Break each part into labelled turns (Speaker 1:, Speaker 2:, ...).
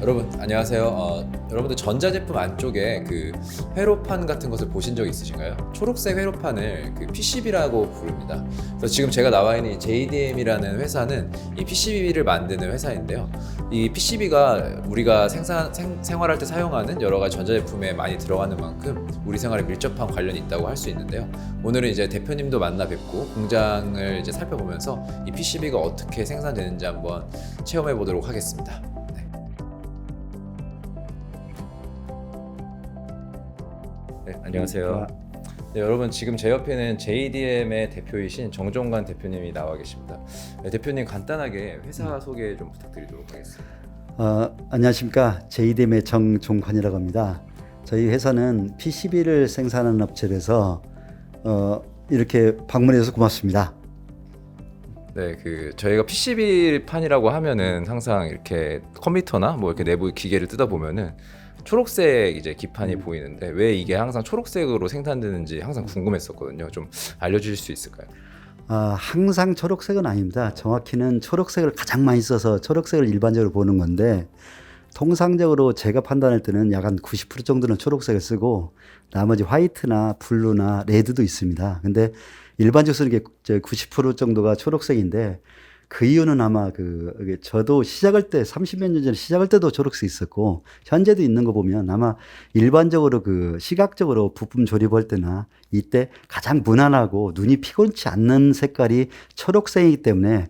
Speaker 1: 여러분 안녕하세요. 여러분들 전자제품 안쪽에 그 회로판 같은 것을 보신 적 있으신가요? 초록색 회로판을 그 PCB라고 부릅니다. 그래서 지금 제가 나와 있는 이 JDM이라는 회사는 이 PCB를 만드는 회사인데요. 이 PCB가 우리가 생활할 때 사용하는 여러 가지 전자제품에 많이 들어가는 만큼 우리 생활에 밀접한 관련이 있다고 할 수 있는데요. 오늘은 이제 대표님도 만나 뵙고 공장을 이제 살펴보면서 이 PCB가 어떻게 생산되는지 한번 체험해 보도록 하겠습니다. 네, 안녕하세요. 네, 여러분 지금 제 옆에는 JDM의 대표이신 정종관 대표님이 나와 계십니다. 네, 대표님 간단하게 회사 소개 좀 부탁드리도록 하겠습니다.
Speaker 2: 안녕하십니까. JDM의 정종관이라고 합니다. 저희 회사는 PCB를 생산하는 업체라서 이렇게 방문해 주셔서 고맙습니다.
Speaker 1: 네, 저희가 PCB 판이라고 하면은 항상 이렇게 컴퓨터나 뭐 이렇게 내부 기계를 뜯어 보면은 초록색 이제 기판이 보이는데 왜 이게 항상 초록색으로 생산되는지 항상 궁금했었거든요. 좀 알려주실 수 있을까요?
Speaker 2: 항상 초록색은 아닙니다. 정확히는 초록색을 가장 많이 써서 초록색을 일반적으로 보는 건데, 통상적으로 제가 판단할 때는 약 한 90% 정도는 초록색을 쓰고 나머지 화이트나 블루나 레드도 있습니다. 근데 일반적으로 쓰는 게 90% 정도가 초록색인데, 그 이유는 아마 저도 시작할 때 30몇 년 전에 시작할 때도 초록색 있었고 현재도 있는 거 보면 아마 일반적으로 시각적으로 부품 조립할 때나 이때 가장 무난하고 눈이 피곤치 않는 색깔이 초록색이기 때문에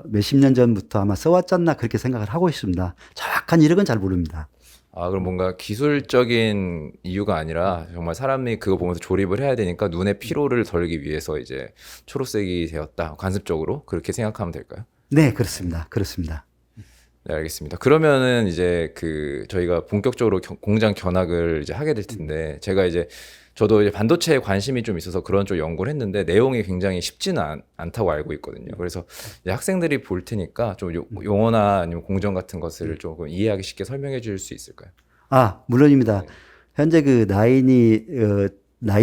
Speaker 2: 몇십 년 전부터 아마 써왔지 않나 그렇게 생각을 하고 있습니다. 정확한 이력은 잘 모릅니다.
Speaker 1: 그럼 뭔가 기술적인 이유가 아니라 정말 사람이 그거 보면서 조립을 해야 되니까 눈의 피로를 덜기 위해서 이제 초록색이 되었다. 관습적으로 그렇게 생각하면 될까요?
Speaker 2: 네, 그렇습니다. 그렇습니다.
Speaker 1: 네, 알겠습니다. 그러면은 이제 저희가 본격적으로 공장 견학을 이제 하게 될 텐데 저도 이제 반도체에 관심이 좀 있어서 그런 쪽 연구를 했는데 내용이 굉장히 쉽지는 않다고 알고 있거든요. 그래서 이제 학생들이 볼 테니까 좀 용어나 아니면 공정 같은 것을 조금 이해하기 쉽게 설명해 줄 수 있을까요?
Speaker 2: 물론입니다.
Speaker 1: 네.
Speaker 2: 현재 나이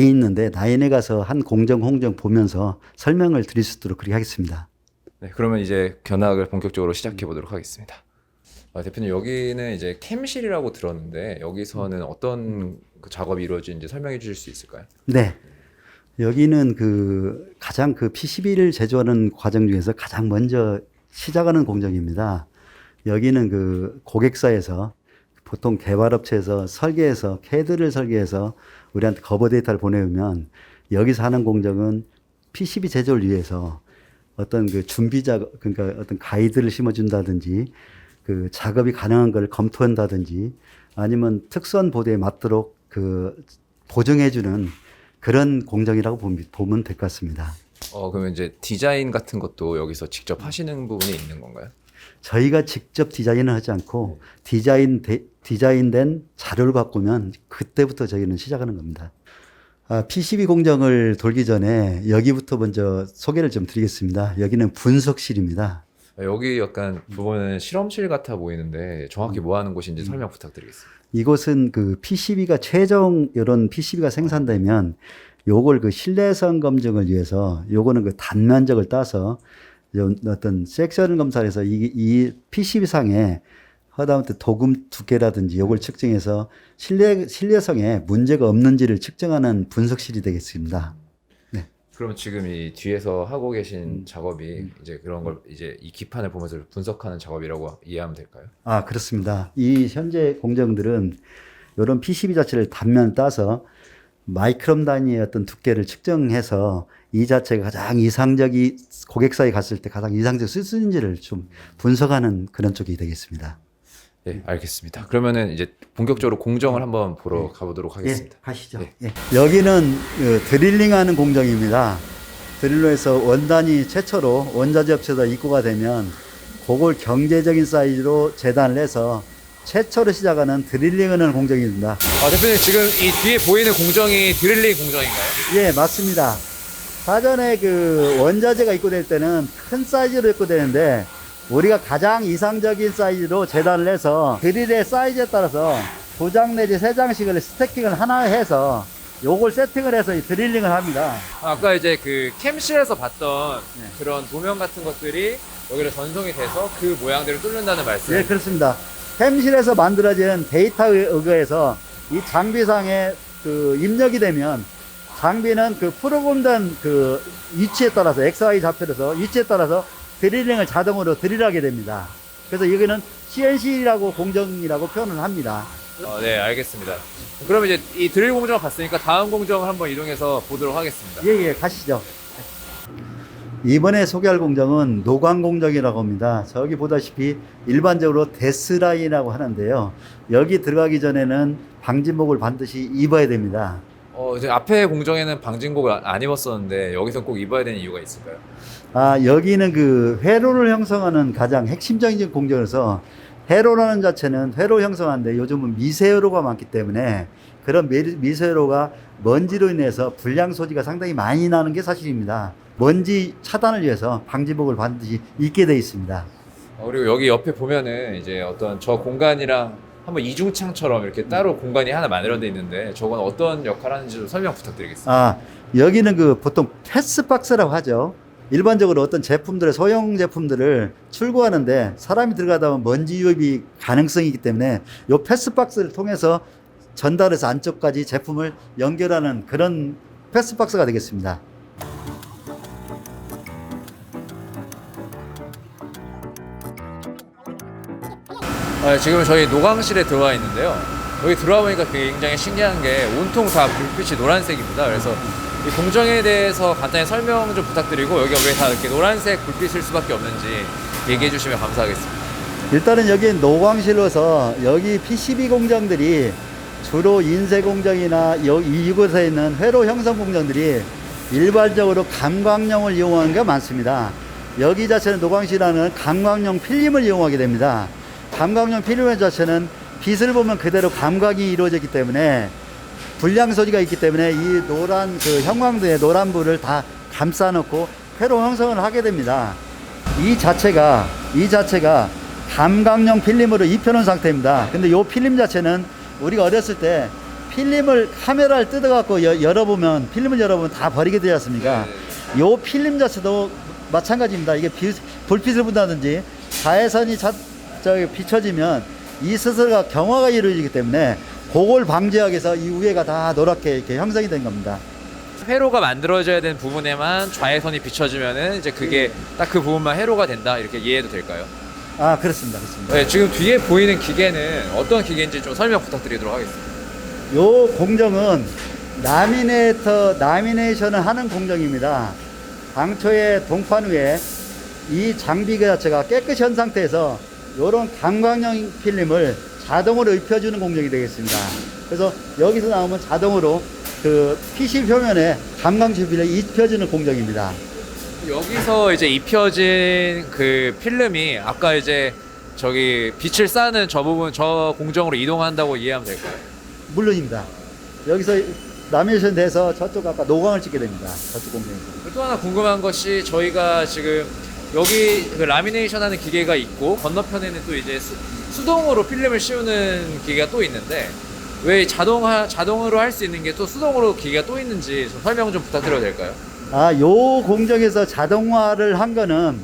Speaker 2: 있는데 나인에 가서 한 공정 홍정 보면서 설명을 드릴 수 있도록 그렇게 하겠습니다.
Speaker 1: 네, 그러면 이제 견학을 본격적으로 시작해 보도록 하겠습니다. 대표님 여기는 이제 캠실이라고 들었는데 여기서는 어떤 그 작업이 이루어지는지 설명해 주실 수 있을까요?
Speaker 2: 네. 여기는 가장 PCB를 제조하는 과정 중에서 가장 먼저 시작하는 공정입니다. 여기는 고객사에서 보통 개발업체에서 설계해서 CAD를 설계해서 우리한테 거버 데이터를 보내오면 여기서 하는 공정은 PCB 제조를 위해서 어떤 준비 작업, 그러니까 어떤 가이드를 심어준다든지 작업이 가능한 걸 검토한다든지 아니면 특수한 보드에 맞도록 보정해주는 그런 공정이라고 보면 될 것 같습니다.
Speaker 1: 그러면 이제 디자인 같은 것도 여기서 직접 하시는 부분이 있는 건가요?
Speaker 2: 저희가 직접 디자인을 하지 않고 디자인된 자료를 갖고 오면 그때부터 저희는 시작하는 겁니다. PCB 공정을 돌기 전에 여기부터 먼저 소개를 좀 드리겠습니다. 여기는 분석실입니다.
Speaker 1: 여기 약간 부분은 실험실 같아 보이는데 정확히 뭐 하는 곳인지 설명 부탁드리겠습니다.
Speaker 2: 이곳은 PCB가 이런 PCB가 생산되면 요걸 실내성 검증을 위해서 요거는 단면적을 따서 어떤 섹션 검사를 해서 이 PCB 상에 하다못해 도금 두께라든지 요걸 측정해서 신뢰성에 문제가 없는지를 측정하는 분석실이 되겠습니다.
Speaker 1: 그러면 지금 이 뒤에서 하고 계신 작업이 이제 그런 걸 이제 이 기판을 보면서 분석하는 작업이라고 이해하면 될까요?
Speaker 2: 그렇습니다. 이 현재 공정들은 이런 PCB 자체를 단면 따서 마이크론 단위의 어떤 두께를 측정해서 이 자체가 가장 고객사에 갔을 때 가장 이상적으로 쓸 수 있는지를 좀 분석하는 그런 쪽이 되겠습니다.
Speaker 1: 네, 알겠습니다. 그러면은 이제 본격적으로 공정을 한번 보러 가보도록 하겠습니다.
Speaker 2: 가시죠.
Speaker 1: 네.
Speaker 2: 여기는 드릴링하는 공정입니다. 드릴로 해서 원단이 최초로 원자재 업체에다 입고가 되면 그걸 경제적인 사이즈로 재단을 해서 최초로 시작하는 드릴링하는 공정입니다.
Speaker 1: 대표님 지금 이 뒤에 보이는 공정이 드릴링 공정인가요?
Speaker 2: 예, 맞습니다. 사전에 원자재가 입고될 때는 큰 사이즈로 입고되는데 우리가 가장 이상적인 사이즈로 재단을 해서 드릴의 사이즈에 따라서 2장 내지 3장씩을 스태킹을 하나 해서 요걸 세팅을 해서 드릴링을 합니다.
Speaker 1: 아까 이제 캠실에서 봤던 그런 도면 같은 것들이 여기로 전송이 돼서 그 모양대로 뚫는다는 말씀.
Speaker 2: 예, 그렇습니다. 햄실에서 만들어진 데이터에 의거해서 이 장비상에 그 입력이 되면 장비는 그 프로그램된 그 위치에 따라서 XY 좌표에서 위치에 따라서 드릴링을 자동으로 드릴하게 됩니다. 그래서 여기는 CNC라고 공정이라고 표현을 합니다.
Speaker 1: 네, 알겠습니다. 그러면 이제 이 드릴 공정을 봤으니까 다음 공정을 한번 이동해서 보도록 하겠습니다.
Speaker 2: 예, 가시죠. 이번에 소개할 공정은 노광 공정이라고 합니다. 저기 보다시피 일반적으로 데스라인이라고 하는데요. 여기 들어가기 전에는 방진복을 반드시 입어야 됩니다.
Speaker 1: 이제 앞에 공정에는 방진복을 안 입었었는데 여기서 꼭 입어야 되는 이유가 있을까요?
Speaker 2: 여기는 그 회로를 형성하는 가장 핵심적인 공정에서 회로라는 자체는 회로 형성하는데 요즘은 미세회로가 많기 때문에 그런 미세회로가 먼지로 인해서 불량 소지가 상당히 많이 나는 게 사실입니다. 먼지 차단을 위해서 방지복을 반드시 입게 되어 있습니다.
Speaker 1: 그리고 여기 옆에 보면은 이제 어떤 저 공간이랑 한번 이중창처럼 이렇게 따로 공간이 하나 만들어져 있는데 저건 어떤 역할을 하는지 좀 설명 부탁드리겠습니다.
Speaker 2: 여기는 그 보통 패스박스라고 하죠. 일반적으로 어떤 제품들의 소형 제품들을 출고하는데 사람이 들어가다 보면 먼지 유입이 가능성이 있기 때문에 이 패스박스를 통해서 전달해서 안쪽까지 제품을 연결하는 그런 패스박스가 되겠습니다.
Speaker 1: 지금 저희 노광실에 들어와 있는데요. 여기 들어와 보니까 굉장히 신기한 게 온통 다 불빛이 노란색입니다. 그래서 이 공정에 대해서 간단히 설명 좀 부탁드리고 여기가 왜 다 이렇게 노란색 불빛일 수밖에 없는지 얘기해 주시면 감사하겠습니다.
Speaker 2: 일단은 여기 노광실로서 여기 PCB 공정들이 주로 인쇄 공정이나 이곳에 있는 회로 형성 공정들이 일반적으로 감광용을 이용하는 게 많습니다. 여기 자체는 노광실하는 감광용 필름을 이용하게 됩니다. 감광용 필름 자체는 빛을 보면 그대로 감광이 이루어졌기 때문에 불량 소지가 있기 때문에 이 노란 그 형광등의 노란불을 다 감싸 놓고 회로 형성을 하게 됩니다. 이 자체가 감광용 필름으로 입혀놓은 상태입니다. 근데 이 필름 자체는 우리가 어렸을 때 필름을 카메라를 뜯어갖고 열어보면 필름을 열어보면 다 버리게 되지 않습니까? 이 필름 자체도 마찬가지입니다. 이게 불빛을 본다든지 자외선이 비춰지면 이 스스로가 경화가 이루어지기 때문에 그걸 방지하기 위해서 이 위에가 다 노랗게 이렇게 형성이 된 겁니다.
Speaker 1: 회로가 만들어져야 되는 부분에만 좌회선이 비춰지면은 이제 그게 딱 그 부분만 회로가 된다 이렇게 이해해도 될까요?
Speaker 2: 그렇습니다.
Speaker 1: 네, 지금 뒤에 보이는 기계는 어떤 기계인지 좀 설명 부탁드리도록 하겠습니다.
Speaker 2: 요 공정은 라미네이션을 하는 공정입니다. 당초에 동판 위에 이 장비 자체가 깨끗이 한 상태에서 요런 감광용 필름을 자동으로 입혀주는 공정이 되겠습니다. 그래서 여기서 나오면 자동으로 그 PC 표면에 감광용 필름을 입혀주는 공정입니다.
Speaker 1: 여기서 이제 입혀진 그 필름이 아까 이제 저기 빛을 쏴는 저 부분 저 공정으로 이동한다고 이해하면 될까요?
Speaker 2: 물론입니다. 여기서 라미네이션 돼서 저쪽 아까 노광을 찍게 됩니다. 저쪽 공정에서.
Speaker 1: 또 하나 궁금한 것이 저희가 지금 여기 그 라미네이션 하는 기계가 있고 건너편에는 또 이제 수동으로 필름을 씌우는 기계가 또 있는데 왜 자동으로 할 수 있는 게 또 수동으로 기계가 또 있는지 좀 설명 좀 부탁드려도 될까요?
Speaker 2: 요 공정에서 자동화를 한 거는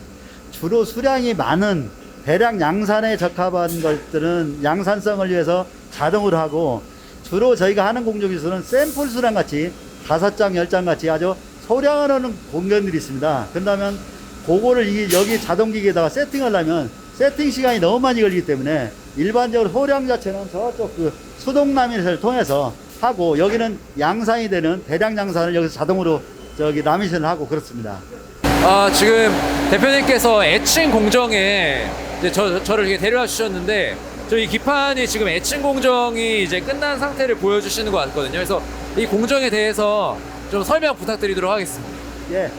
Speaker 2: 주로 수량이 많은 대량 양산에 적합한 것들은 양산성을 위해서 자동으로 하고 주로 저희가 하는 공정에서는 샘플 수량 같이 5장, 10장 같이 아주 소량을 하는 공정들이 있습니다. 그렇다면 그거를 여기 자동기계에다가 세팅하려면 세팅 시간이 너무 많이 걸리기 때문에 일반적으로 소량 자체는 저쪽 그 수동 라미네이션을 통해서 하고 여기는 양산이 되는 대량 양산을 여기서 자동으로 라미네이션을 하고 그렇습니다.
Speaker 1: 지금 대표님께서 애칭 공정에 이제 저를 이렇게 데려와 주셨는데 이 기판이 지금 애칭 공정이 이제 끝난 상태를 보여주시는 것 같거든요. 그래서 이 공정에 대해서 좀 설명 부탁드리도록 하겠습니다.
Speaker 2: 예.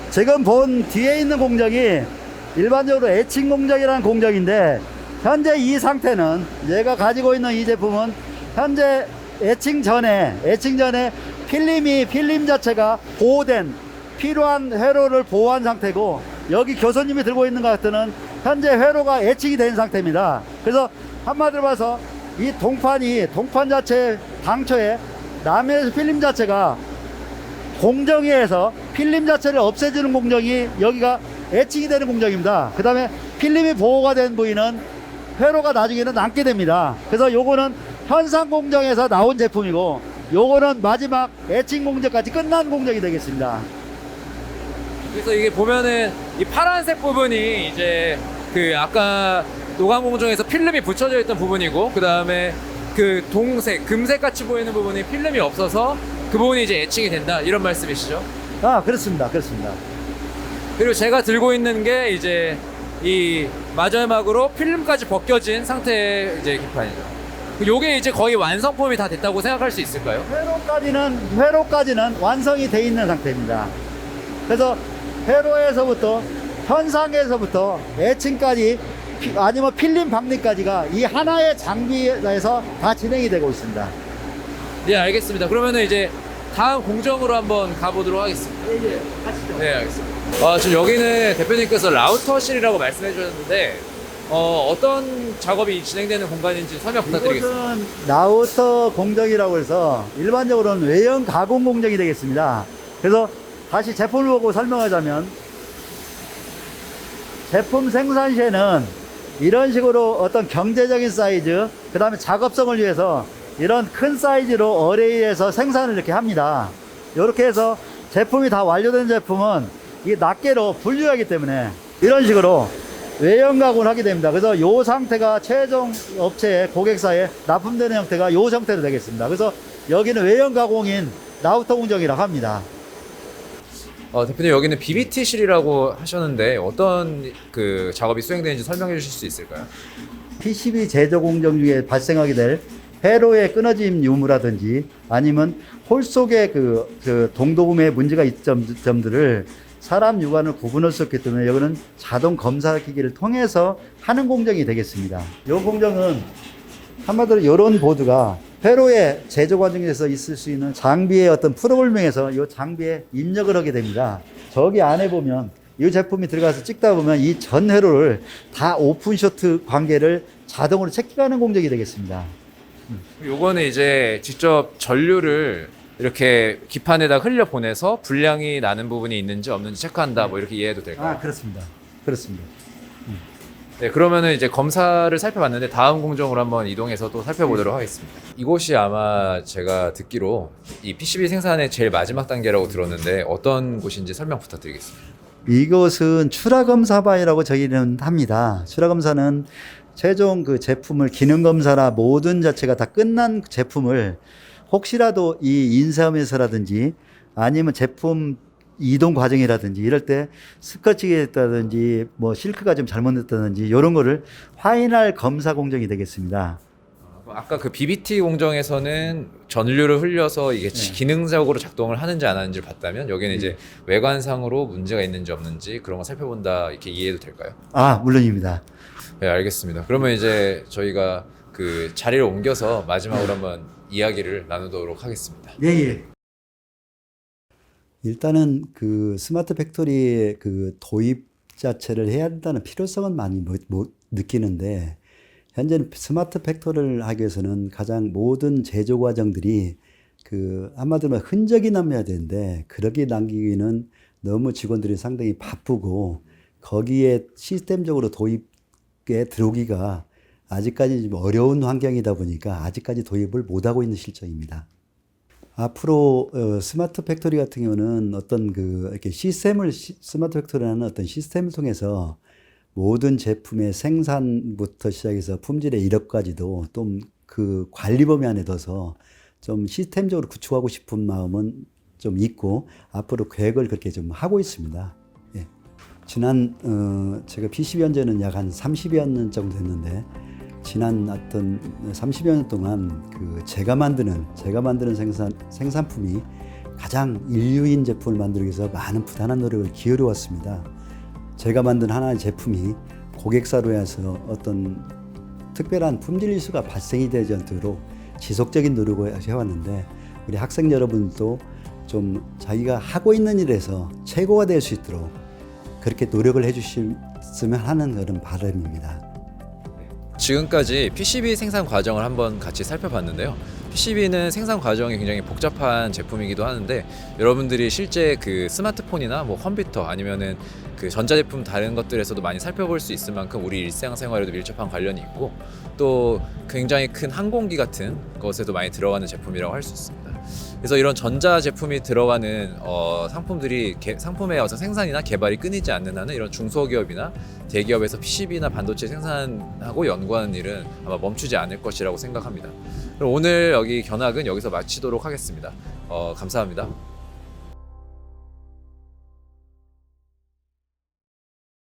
Speaker 2: 지금 본 뒤에 있는 공정이 일반적으로 애칭 공정이라는 공정인데 현재 이 상태는 얘가 가지고 있는 이 제품은 현재 애칭 전에 필름 자체가 보호된 필요한 회로를 보호한 상태고 여기 교수님이 들고 있는 것 같은 현재 회로가 애칭이 된 상태입니다. 그래서 한마디로 봐서 이 동판 자체 당초에 라미네이션 필름 자체가 공정위에서 필름 자체를 없애주는 공정이 여기가 애칭이 되는 공정입니다. 그 다음에 필름이 보호가 된 부위는 회로가 나중에는 남게 됩니다. 그래서 요거는 현상 공정에서 나온 제품이고 요거는 마지막 에칭 공정까지 끝난 공정이 되겠습니다.
Speaker 1: 그래서 이게 보면은 이 파란색 부분이 이제 그 아까 노광 공정에서 필름이 붙여져 있던 부분이고, 그 다음에 그 동색, 금색 같이 보이는 부분이 필름이 없어서 그 부분이 이제 에칭이 된다, 이런 말씀이시죠?
Speaker 2: 아, 그렇습니다. 그렇습니다.
Speaker 1: 그리고 제가 들고 있는 게 이제 이 마절막으로 필름까지 벗겨진 상태의 이제 기판이죠. 요게 이제 거의 완성품이 다 됐다고 생각할 수 있을까요?
Speaker 2: 회로까지는 완성이 돼 있는 상태입니다. 그래서 회로에서부터 현상에서부터 에칭까지 아니면 필름 박리까지가 이 하나의 장비에서 다 진행이 되고 있습니다.
Speaker 1: 네, 알겠습니다. 그러면은 이제 다음 공정으로 한번 가보도록 하겠습니다.
Speaker 2: 예, 가시죠.
Speaker 1: 네, 알겠습니다. 지금 여기는 대표님께서 라우터실이라고 말씀해 주셨는데 어떤 작업이 진행되는 공간인지 설명 부탁드리겠습니다.
Speaker 2: 이곳은 라우터 공정이라고 해서 일반적으로는 외형 가공 공정이 되겠습니다. 그래서 다시 제품을 보고 설명하자면, 제품 생산 시에는 이런 식으로 어떤 경제적인 사이즈, 그 다음에 작업성을 위해서 이런 큰 사이즈로 어레이에서 생산을 이렇게 합니다. 이렇게 해서 제품이 다 완료된 제품은 이 낱개로 분류하기 때문에 이런 식으로 외형 가공을 하게 됩니다. 그래서 이 상태가 최종 업체의 고객사에 납품되는 형태가 이 형태로 되겠습니다. 그래서 여기는 외형 가공인 라우터 공정이라고 합니다.
Speaker 1: 대표님, 여기는 BBT실이라고 하셨는데 어떤 그 작업이 수행되는지 설명해 주실 수 있을까요?
Speaker 2: PCB 제조 공정 중에 발생하게 될 회로의 끊어짐 유무라든지 아니면 홀 속에 그 동도금에 문제가 있는 점들을 사람 육안을 구분할 수 없기 때문에 여기는 자동 검사 기기를 통해서 하는 공정이 되겠습니다. 이 공정은 한마디로 이런 보드가 회로의 제조 과정에서 있을 수 있는 장비의 어떤 프로그램에서 이 장비에 입력을 하게 됩니다. 저기 안에 보면 이 제품이 들어가서 찍다 보면 이 전 회로를 다 오픈쇼트 관계를 자동으로 체크하는 공정이 되겠습니다.
Speaker 1: 요거는 이제 직접 전류를 이렇게 기판에다 흘려 보내서 불량이 나는 부분이 있는지 없는지 체크한다, 뭐 이렇게 이해해도 될까요?
Speaker 2: 아, 그렇습니다. 그렇습니다.
Speaker 1: 네, 그러면은 이제 검사를 살펴봤는데 다음 공정으로 한번 이동해서 또 살펴보도록 하겠습니다. 이곳이 아마 제가 듣기로 이 PCB 생산의 제일 마지막 단계라고 들었는데 어떤 곳인지 설명 부탁드리겠습니다.
Speaker 2: 이것은 출하검사바이라고 저희는 합니다. 출하검사는 최종 그 제품을 기능검사나 모든 자체가 다 끝난 제품을 혹시라도 이 인쇄하면서라든지 아니면 제품 이동 과정이라든지 이럴 때 스커치가 됐다든지 뭐 실크가 좀 잘못됐다든지 이런 거를 확인할 검사 공정이 되겠습니다.
Speaker 1: 아까 그 BBT 공정에서는 전류를 흘려서 이게 기능적으로 작동을 하는지 안 하는지를 봤다면 여기는 이제 외관상으로 문제가 있는지 없는지 그런 거 살펴본다, 이렇게 이해해도 될까요?
Speaker 2: 아, 물론입니다.
Speaker 1: 네, 알겠습니다. 그러면 이제 저희가 그 자리를 옮겨서 마지막으로 한번 이야기를 나누도록 하겠습니다.
Speaker 2: 예, 예. 일단은 그 스마트 팩토리의 그 도입 자체를 해야 된다는 필요성은 많이 못 느끼는데, 현재 스마트 팩토리를 하기 위해서는 가장 모든 제조 과정들이 그 한마디로 흔적이 남아야 되는데, 그렇게 남기기는 너무 직원들이 상당히 바쁘고 거기에 시스템적으로 도입에 들어오기가 아직까지 좀 어려운 환경이다 보니까 아직까지 도입을 못하고 있는 실정입니다. 앞으로 스마트 팩토리 같은 경우는 어떤 그 이렇게 스마트 팩토리라는 어떤 시스템을 통해서 모든 제품의 생산부터 시작해서 품질의 이력까지도 좀 그 관리 범위 안에 둬서 좀 시스템적으로 구축하고 싶은 마음은 좀 있고 앞으로 계획을 그렇게 좀 하고 있습니다. 예. 지난 제가 PCB 현재는 약 한 30여 년 정도 됐는데, 지난 어떤 30여 년 동안 그 제가 만드는 생산품이 가장 인류인 제품을 만들기 위해서 많은 부단한 노력을 기울여 왔습니다. 제가 만든 하나의 제품이 고객사로 해서 어떤 특별한 품질 이슈가 발생이 되지 않도록 지속적인 노력을 해왔는데, 우리 학생 여러분도 좀 자기가 하고 있는 일에서 최고가 될 수 있도록 그렇게 노력을 해주셨으면 하는 그런 바람입니다.
Speaker 1: 지금까지 PCB 생산 과정을 한번 같이 살펴봤는데요. PCB는 생산 과정이 굉장히 복잡한 제품이기도 하는데 여러분들이 실제 그 스마트폰이나 뭐 컴퓨터 아니면은 그 전자제품 다른 것들에서도 많이 살펴볼 수 있을 만큼 우리 일상생활에도 밀접한 관련이 있고 또 굉장히 큰 항공기 같은 것에도 많이 들어가는 제품이라고 할 수 있습니다. 그래서 이런 전자 제품이 들어가는 상품들이 상품의 어떤 생산이나 개발이 끊이지 않는 한은 이런 중소기업이나 대기업에서 PCB나 반도체 생산하고 연구하는 일은 아마 멈추지 않을 것이라고 생각합니다. 그럼 오늘 여기 견학은 여기서 마치도록 하겠습니다. 감사합니다.